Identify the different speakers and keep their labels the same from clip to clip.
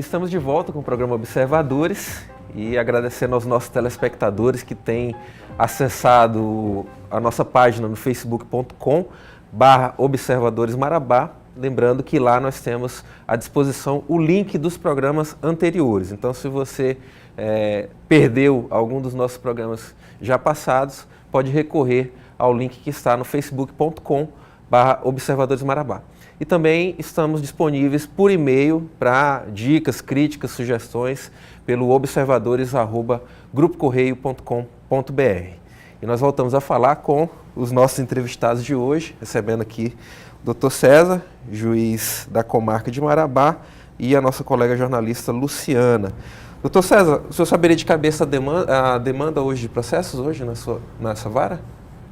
Speaker 1: Estamos de volta com o programa Observadores e agradecendo aos nossos telespectadores que têm acessado a nossa página no facebook.com/Observadores Marabá. Lembrando que lá nós temos à disposição o link dos programas anteriores. Então, se você perdeu algum dos nossos programas já passados, pode recorrer ao link que está no facebook.com/Observadores Marabá. E também estamos disponíveis por e-mail para dicas, críticas, sugestões pelo observadores@grupocorreio.com.br. E nós voltamos a falar com os nossos entrevistados de hoje, recebendo aqui o Dr. César, juiz da comarca de Marabá, e a nossa colega jornalista Luciana. Dr. César, o senhor saberia de cabeça a demanda hoje de processos hoje nessa vara?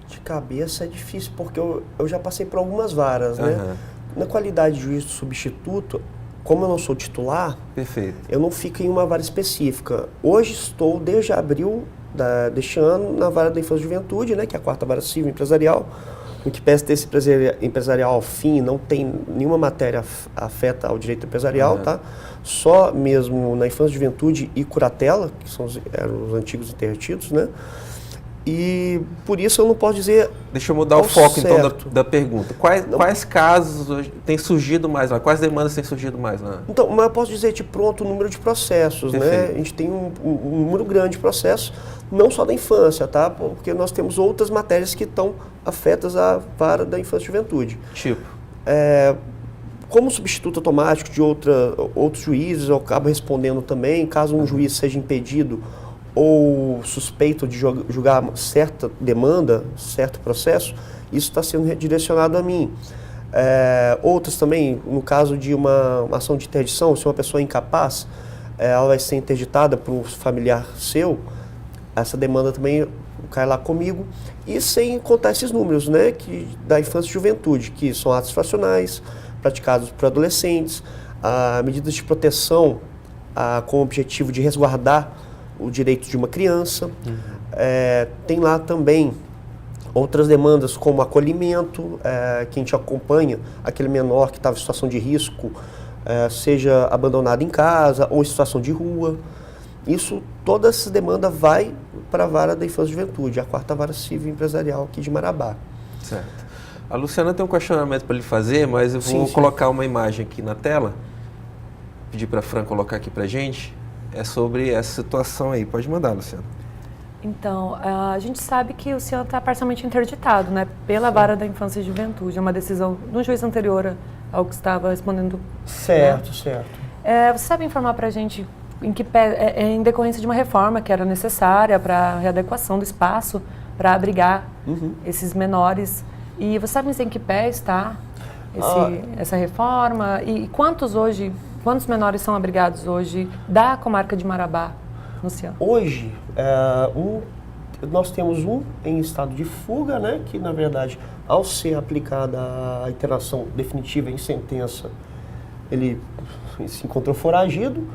Speaker 2: De cabeça é difícil, porque eu já passei por algumas varas, né? Na qualidade de juiz substituto, como eu não sou titular,
Speaker 1: perfeito,
Speaker 2: eu não fico em uma vara específica. Hoje estou, desde abril deste ano, na vara da Infância e Juventude, né, que é a 4ª Vara Civil Empresarial, em que pese ter esse empresarial ao fim, não tem nenhuma matéria afeta ao direito empresarial, tá? Só mesmo na Infância, Juventude e Curatela, que eram os antigos intertidos, né? E por isso eu não posso dizer.
Speaker 1: Deixa eu mudar o foco então da pergunta. Quais casos hoje têm surgido mais lá? Quais demandas têm surgido mais lá?
Speaker 2: Então, mas eu posso dizer de pronto o número de processos, né? A gente tem um número grande de processos, não só da infância, tá? Porque nós temos outras matérias que estão afetas à vara da Infância e Juventude.
Speaker 1: Tipo?
Speaker 2: Como substituto automático de outros juízes, eu acabo respondendo também, caso um juiz seja impedido ou suspeito de julgar certa demanda, certo processo, isso está sendo direcionado a mim. Outras também, no caso de uma ação de interdição, se uma pessoa é incapaz, ela vai ser interditada por um familiar seu, essa demanda também cai lá comigo. E sem contar esses números, né, da infância e juventude, que são atos infracionais, praticados por adolescentes, medidas de proteção com o objetivo de resguardar o direito de uma criança. Tem lá também outras demandas como acolhimento, que a gente acompanha aquele menor que estava em situação de risco, seja abandonado em casa ou em situação de rua. Toda essa demanda vai para a vara da Infância e Juventude, a 4ª Vara Civil Empresarial aqui de Marabá.
Speaker 1: Certo. A Luciana tem um questionamento para lhe fazer, mas eu vou colocar uma imagem aqui na tela, pedir para a Fran colocar aqui para a gente. É sobre essa situação aí. Pode mandar, Luciana.
Speaker 3: Então, a gente sabe que o senhor está parcialmente interditado, né, pela Vara da Infância e Juventude. É uma decisão do juiz anterior ao que estava respondendo.
Speaker 2: Certo,
Speaker 3: né?
Speaker 2: Certo.
Speaker 3: Você sabe informar para a gente em decorrência de uma reforma que era necessária para a readequação do espaço para abrigar esses menores. E você sabe em que pé está essa reforma? E quantos menores são abrigados hoje da comarca de Marabá, Luciano?
Speaker 2: Hoje, nós temos um em estado de fuga, né, que na verdade, ao ser aplicada a internação definitiva em sentença, ele se encontrou foragido.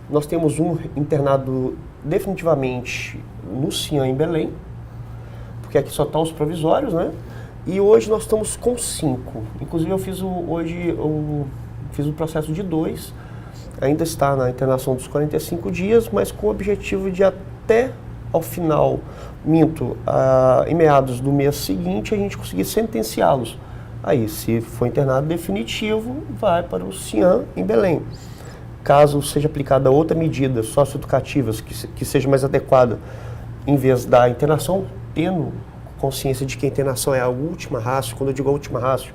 Speaker 2: Nós temos um internado definitivamente no CIAN em Belém, porque aqui só estão os provisórios, né? E hoje nós estamos com 5. Inclusive eu fiz o processo de 2, ainda está na internação dos 45 dias, mas com o objetivo de até ao final, em meados do mês seguinte, a gente conseguir sentenciá-los. Aí, se for internado definitivo, vai para o CIAN em Belém. Caso seja aplicada outra medida socioeducativa que seja mais adequada, em vez da internação, tendo consciência de que a internação é a última ratio. Quando eu digo a última ratio,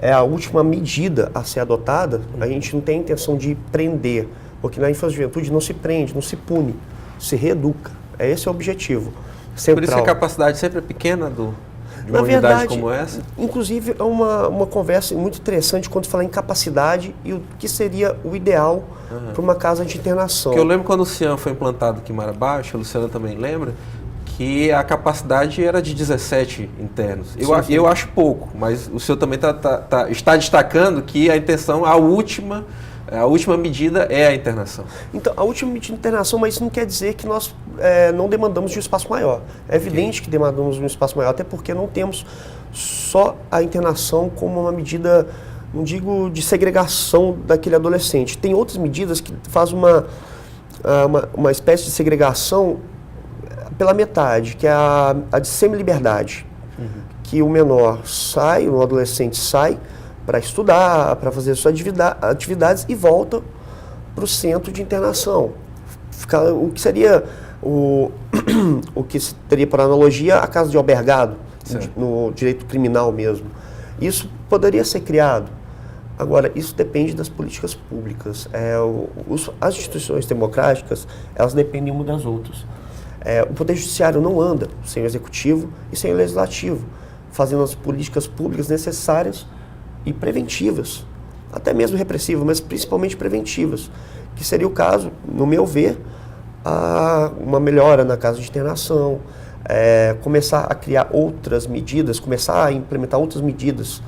Speaker 2: é a última medida a ser adotada. A gente não tem a intenção de prender, porque na infância e juventude não se prende, não se pune, se reeduca. Esse é o objetivo central.
Speaker 1: Por isso que a capacidade sempre é pequena de uma unidade como essa?
Speaker 2: Inclusive, é uma conversa muito interessante quando fala em capacidade e o que seria o ideal para uma casa de internação.
Speaker 1: Porque eu lembro quando o CIAN foi implantado aqui em Marabá, a Luciana também lembra, que a capacidade era de 17 internos. Eu acho pouco, mas o senhor também está destacando que a intenção, a última medida é a internação.
Speaker 2: Então, a última medida de internação, mas isso não quer dizer que nós não demandamos de um espaço maior. É evidente que demandamos de um espaço maior, até porque não temos só a internação como uma medida não digo de segregação daquele adolescente. Tem outras medidas que fazem uma espécie de segregação pela metade, que é a de semi-liberdade. Que o menor sai, o adolescente sai para estudar, para fazer suas atividades e volta para o centro de internação. O que seria, o que teria por analogia a casa de albergado, no direito criminal mesmo. Isso poderia ser criado. Agora, isso depende das políticas públicas. As instituições democráticas, elas dependem uma das outras. O Poder Judiciário não anda sem o Executivo e sem o Legislativo, fazendo as políticas públicas necessárias e preventivas, até mesmo repressivas, mas principalmente preventivas, que seria o caso, no meu ver, uma melhora na casa de internação, começar a criar outras medidas, começar a implementar outras medidas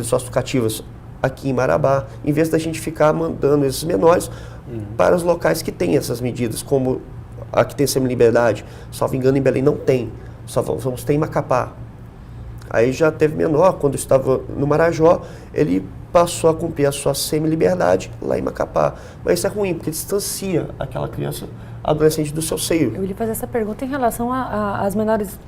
Speaker 2: socioeducativas aqui em Marabá, em vez da gente ficar mandando esses menores para os locais que têm essas medidas, como aqui tem semi-liberdade, salvo engano em Belém não tem, só vamos ter em Macapá. Aí já teve menor, quando estava no Marajó, ele passou a cumprir a sua semi-liberdade lá em Macapá. Mas isso é ruim, porque distancia aquela criança, adolescente do seu seio.
Speaker 3: Eu ia fazer essa pergunta em relação às menores,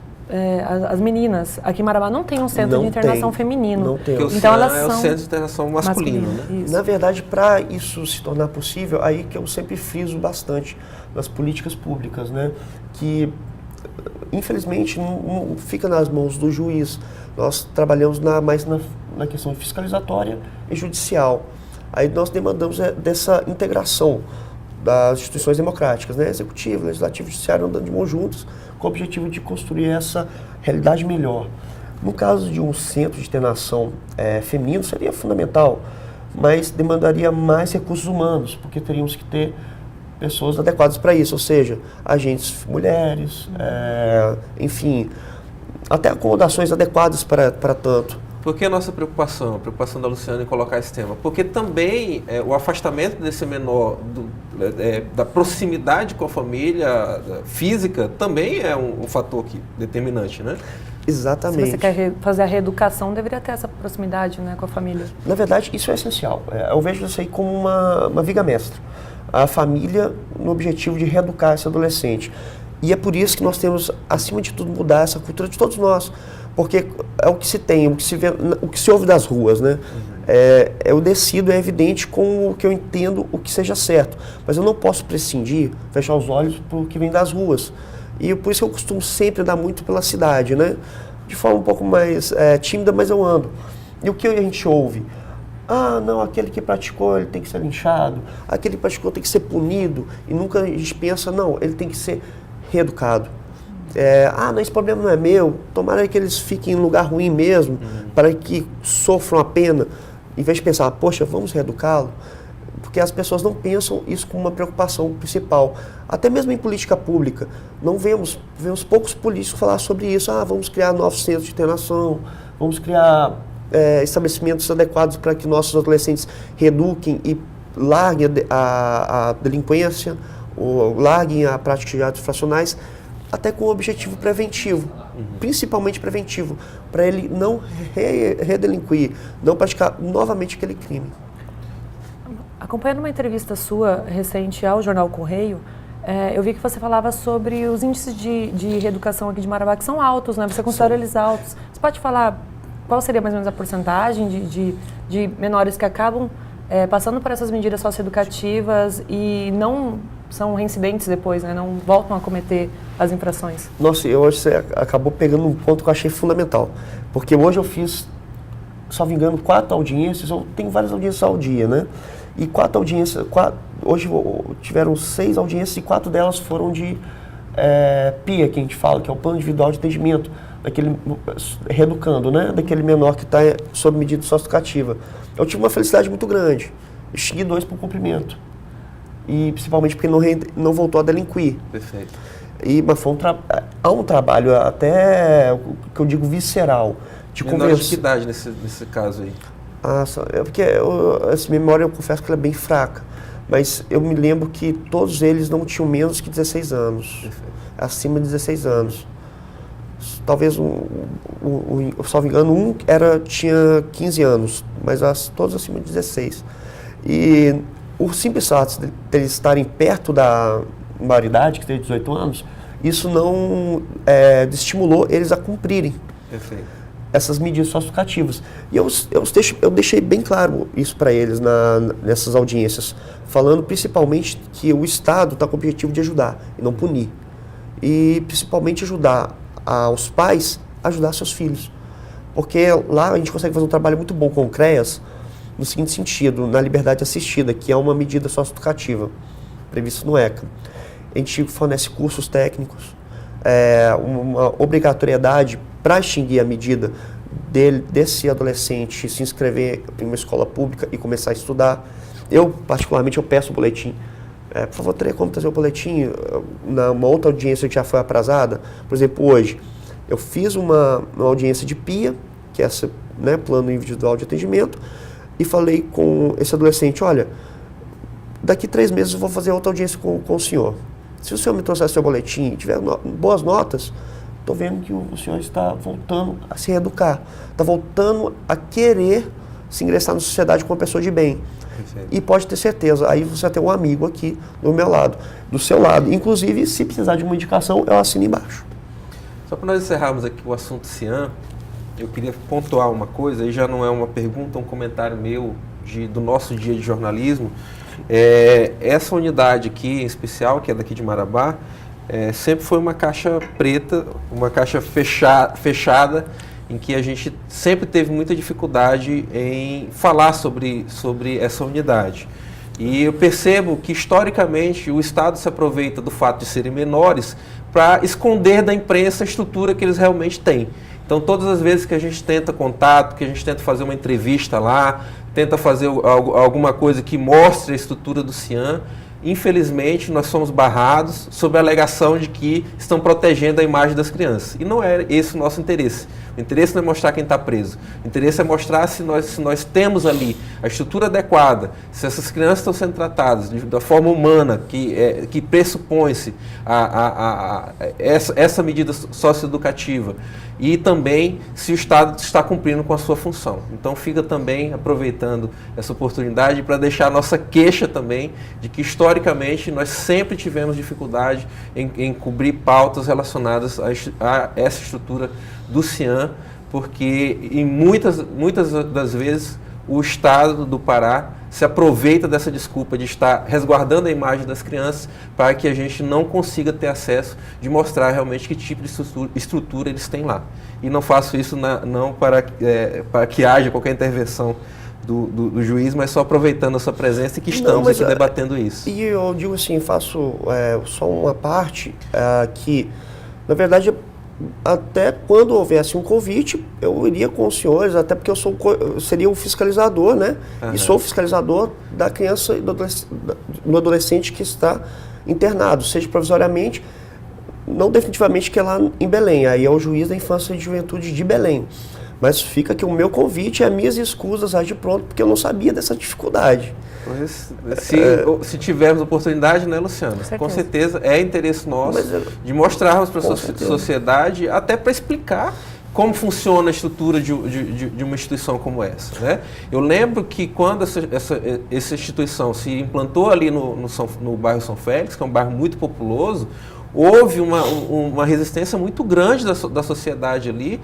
Speaker 3: as meninas. Aqui em Marabá não tem um centro de internação feminino.
Speaker 1: Não tem. Porque
Speaker 3: então
Speaker 1: o
Speaker 3: elas
Speaker 1: é o
Speaker 3: são
Speaker 1: centro de internação masculino, né?
Speaker 3: Isso.
Speaker 2: Na verdade, para isso se tornar possível, aí que eu sempre friso bastante nas políticas públicas, né? Que infelizmente não fica nas mãos do juiz. Nós trabalhamos mais na questão fiscalizatória e judicial. Aí nós demandamos dessa integração das instituições democráticas, né? Executivo, Legislativo e Judiciário andando de mãos juntos, com o objetivo de construir essa realidade melhor. No caso de um centro de internação feminino, seria fundamental, mas demandaria mais recursos humanos, porque teríamos que ter pessoas adequadas para isso, ou seja, agentes mulheres, enfim, até acomodações adequadas para tanto.
Speaker 1: Por que a nossa preocupação, a preocupação da Luciana em colocar esse tema? Porque também o afastamento desse menor, da proximidade com a família física, também é um fator determinante, né?
Speaker 2: Exatamente.
Speaker 3: Se você quer fazer a reeducação, deveria ter essa proximidade, né, com a família.
Speaker 2: Na verdade, isso é essencial. Eu vejo isso aí como uma viga mestra. A família no objetivo de reeducar esse adolescente. E é por isso que nós temos, acima de tudo, mudar essa cultura de todos nós. Porque é o que se tem, o que se vê, o que se ouve das ruas, né? Eu decido, é evidente com o que eu entendo, o que seja certo. Mas eu não posso prescindir, fechar os olhos para o que vem das ruas. E por isso eu costumo sempre andar muito pela cidade, né? De forma um pouco mais tímida, mas eu ando. E o que a gente ouve? Ah, não, aquele que praticou, ele tem que ser linchado. Aquele que praticou tem que ser punido. E nunca a gente pensa, não, ele tem que ser reeducado. Não, esse problema não é meu. Tomara que eles fiquem em lugar ruim mesmo, para que sofram a pena. Em vez de pensar, poxa, vamos reeducá-lo. Porque as pessoas não pensam isso como uma preocupação principal. Até mesmo em política pública, não vemos poucos políticos falar sobre isso. Vamos criar novos centros de internação, vamos criar estabelecimentos adequados para que nossos adolescentes reeduquem e larguem a delinquência, ou larguem a prática de atos infracionais, até com o objetivo preventivo, principalmente preventivo, para ele não redelinquir, não praticar novamente aquele crime.
Speaker 3: Acompanhando uma entrevista sua recente ao Jornal Correio, eu vi que você falava sobre os índices de reeducação aqui de Marabá, que são altos, né? Você considera eles altos. Você pode falar qual seria mais ou menos a porcentagem de menores que acabam passando por essas medidas socioeducativas e não são reincidentes depois, né? Não voltam a cometer as infrações?
Speaker 2: Nossa, eu acho que você acabou pegando um ponto que eu achei fundamental. Porque hoje eu fiz, salvo engano, 4 audiências, eu tenho várias audiências ao dia, né? E 4 audiências, hoje tiveram 6 audiências e 4 delas foram de PIA, que a gente fala, que é o Plano Individual de Atendimento, reeducando, né? Daquele menor que está sob medida socioeducativa. Eu tive uma felicidade muito grande. Eu cheguei 2 para o cumprimento. E principalmente porque não voltou a delinquir.
Speaker 1: Perfeito.
Speaker 2: Mas há um trabalho até, que eu digo, visceral.
Speaker 1: Menor de que idade nesse caso aí?
Speaker 2: Porque essa memória eu confesso que ela é bem fraca. Mas eu me lembro que todos eles não tinham menos que 16 anos. Perfeito. Acima de 16 anos. Talvez salvo engano, tinha 15 anos, mas todos acima de 16. E o simples fato de eles estarem perto da maioridade, que tem 18 anos, isso não estimulou eles a cumprirem.
Speaker 1: Perfeito.
Speaker 2: Essas medidas socioeducativas. E eu deixei bem claro isso para eles nessas audiências, falando principalmente que o Estado está com o objetivo de ajudar e não punir. E principalmente ajudar aos pais a ajudar seus filhos. Porque lá a gente consegue fazer um trabalho muito bom com o CREAS, no seguinte sentido, na liberdade assistida, que é uma medida socioeducativa prevista no ECA. A gente fornece cursos técnicos, uma obrigatoriedade para extinguir a medida desse adolescente se inscrever em uma escola pública e começar a estudar. Eu, particularmente, eu peço o boletim. Por favor, teria como trazer o boletim? Numa outra audiência que já foi aprazada, por exemplo, hoje, eu fiz uma audiência de PIA, que é esse, né, plano individual de atendimento, e falei com esse adolescente, olha, daqui 3 meses eu vou fazer outra audiência com o senhor. Se o senhor me trouxer seu boletim e tiver boas notas, estou vendo que o senhor está voltando a se reeducar, está voltando a querer se ingressar na sociedade como uma pessoa de bem. Perfeito. E pode ter certeza, aí você vai ter um amigo aqui do meu lado, do seu lado. Inclusive, se precisar de uma indicação, eu assino embaixo.
Speaker 1: Só para nós encerrarmos aqui o assunto CIAN, eu queria pontuar uma coisa, aí já não é uma pergunta, um comentário meu do nosso dia de jornalismo. Essa unidade aqui, em especial, que é daqui de Marabá, sempre foi uma caixa preta, uma caixa fechada, em que a gente sempre teve muita dificuldade em falar sobre essa unidade. E eu percebo que, historicamente, o Estado se aproveita do fato de serem menores para esconder da imprensa a estrutura que eles realmente têm. Então, todas as vezes que a gente tenta contato, que a gente tenta fazer uma entrevista lá, tenta fazer alguma coisa que mostre a estrutura do CIAN, infelizmente, nós somos barrados sob a alegação de que estão protegendo a imagem das crianças. E não é esse o nosso interesse. O interesse não é mostrar quem está preso. O interesse é mostrar se nós temos ali a estrutura adequada, se essas crianças estão sendo tratadas da forma humana, que pressupõe-se essa medida socioeducativa, e também se o Estado está cumprindo com a sua função. Então fica também aproveitando essa oportunidade para deixar a nossa queixa também de que historicamente nós sempre tivemos dificuldade em cobrir pautas relacionadas a essa estrutura do CIAN, porque em muitas das vezes o Estado do Pará se aproveita dessa desculpa de estar resguardando a imagem das crianças para que a gente não consiga ter acesso de mostrar realmente que tipo de estrutura eles têm lá. E não faço isso não para que haja qualquer intervenção do juiz, mas só aproveitando a sua presença e que estamos aqui debatendo isso. E
Speaker 2: eu digo assim, faço só uma parte que, na verdade, até quando houvesse um convite, eu iria com os senhores, até porque eu seria o fiscalizador, né? Uhum. E sou o fiscalizador da criança e do adolescente que está internado, seja provisoriamente, não definitivamente, que é lá em Belém. Aí é o juiz da infância e juventude de Belém. Mas fica aqui o meu convite e as minhas escusas de pronto, porque eu não sabia dessa dificuldade.
Speaker 1: Se tivermos oportunidade, né, Luciano? Com certeza é interesse nosso de mostrarmos para a sociedade, até para explicar como funciona a estrutura de uma instituição como essa, né? Eu lembro que quando essa instituição se implantou ali no bairro São Félix, que é um bairro muito populoso, houve uma resistência muito grande da sociedade ali,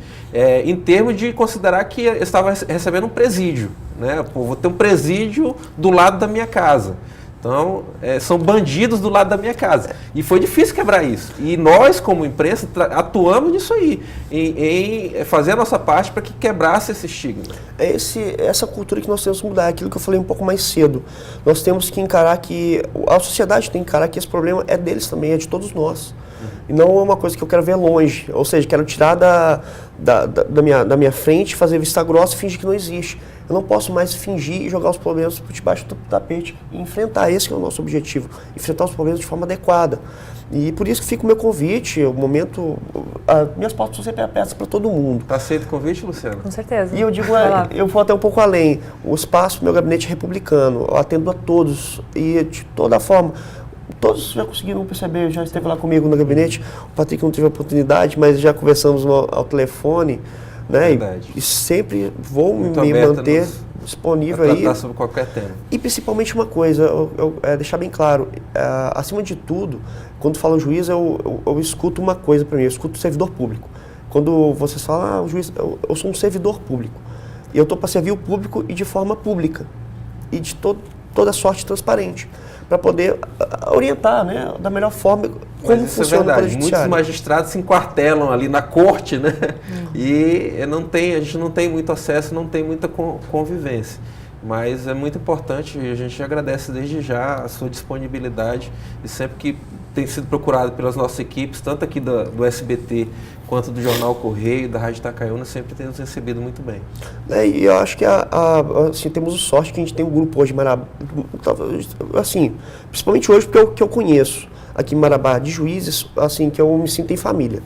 Speaker 1: em termos de considerar que estava recebendo um presídio, né? Pô, vou ter um presídio do lado da minha casa. Então, são bandidos do lado da minha casa. E foi difícil quebrar isso. E nós, como imprensa, atuamos nisso aí, em fazer a nossa parte para que quebrasse esse estigma.
Speaker 2: Essa cultura que nós temos que mudar, aquilo que eu falei um pouco mais cedo. Nós temos que encarar que, a sociedade tem que encarar que esse problema é deles também, é de todos nós. E não é uma coisa que eu quero ver longe, ou seja, quero tirar da minha frente, fazer vista grossa e fingir que não existe. Eu não posso mais fingir e jogar os problemas por debaixo do tapete e enfrentar. Esse que é o nosso objetivo, enfrentar os problemas de forma adequada. E por isso que fica o meu convite, o momento, minhas portas são sempre abertas para todo mundo.
Speaker 1: Está aceito o convite, Luciano?
Speaker 3: Com certeza.
Speaker 2: E eu digo, eu vou até um pouco além. O espaço, meu gabinete é republicano, eu atendo a todos e de toda forma. Todos já conseguiram perceber, já esteve lá comigo no gabinete. O Patrick não teve a oportunidade, mas já conversamos ao telefone. né?
Speaker 1: Verdade.
Speaker 2: E sempre vou
Speaker 1: Muito
Speaker 2: me
Speaker 1: aberta
Speaker 2: manter
Speaker 1: a
Speaker 2: disponível aí.
Speaker 1: tratar sobre qualquer tema.
Speaker 2: E principalmente uma coisa, deixar bem claro, acima de tudo, quando falo juiz, eu escuto uma coisa para mim, eu escuto servidor público. Quando vocês falam, juiz, eu sou um servidor público. E eu estou para servir o público e de forma pública. E de toda sorte transparente. Para poder orientar, né, da melhor forma como funciona o Poder
Speaker 1: Muitos
Speaker 2: Judiciário.
Speaker 1: magistrados se enquartelam ali na corte, né? E a gente não tem muito acesso, não tem muita convivência. Mas é muito importante e a gente agradece desde já a sua disponibilidade e sempre que tem sido procurado pelas nossas equipes, tanto aqui do SBT quanto do Jornal Correio, da Rádio Itacaiuna, sempre tem nos recebido muito bem.
Speaker 2: E eu acho que assim, temos a sorte que a gente tem um grupo hoje em Marabá, assim, principalmente hoje porque eu conheço aqui em Marabá de juízes, assim, que eu me sinto em família.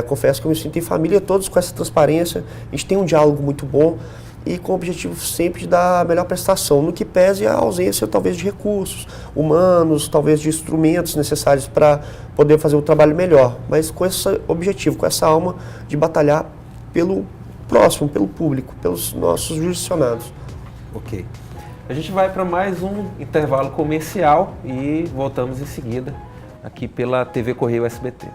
Speaker 2: Confesso que eu me sinto em família, todos com essa transparência, a gente tem um diálogo muito bom e com o objetivo sempre de dar a melhor prestação, no que pese a ausência talvez de recursos humanos, talvez de instrumentos necessários para poder fazer o trabalho melhor, mas com esse objetivo, com essa alma de batalhar pelo próximo, pelo público, pelos nossos jurisdicionados.
Speaker 1: Ok. A gente vai para mais um intervalo comercial e voltamos em seguida aqui pela TV Correio SBT.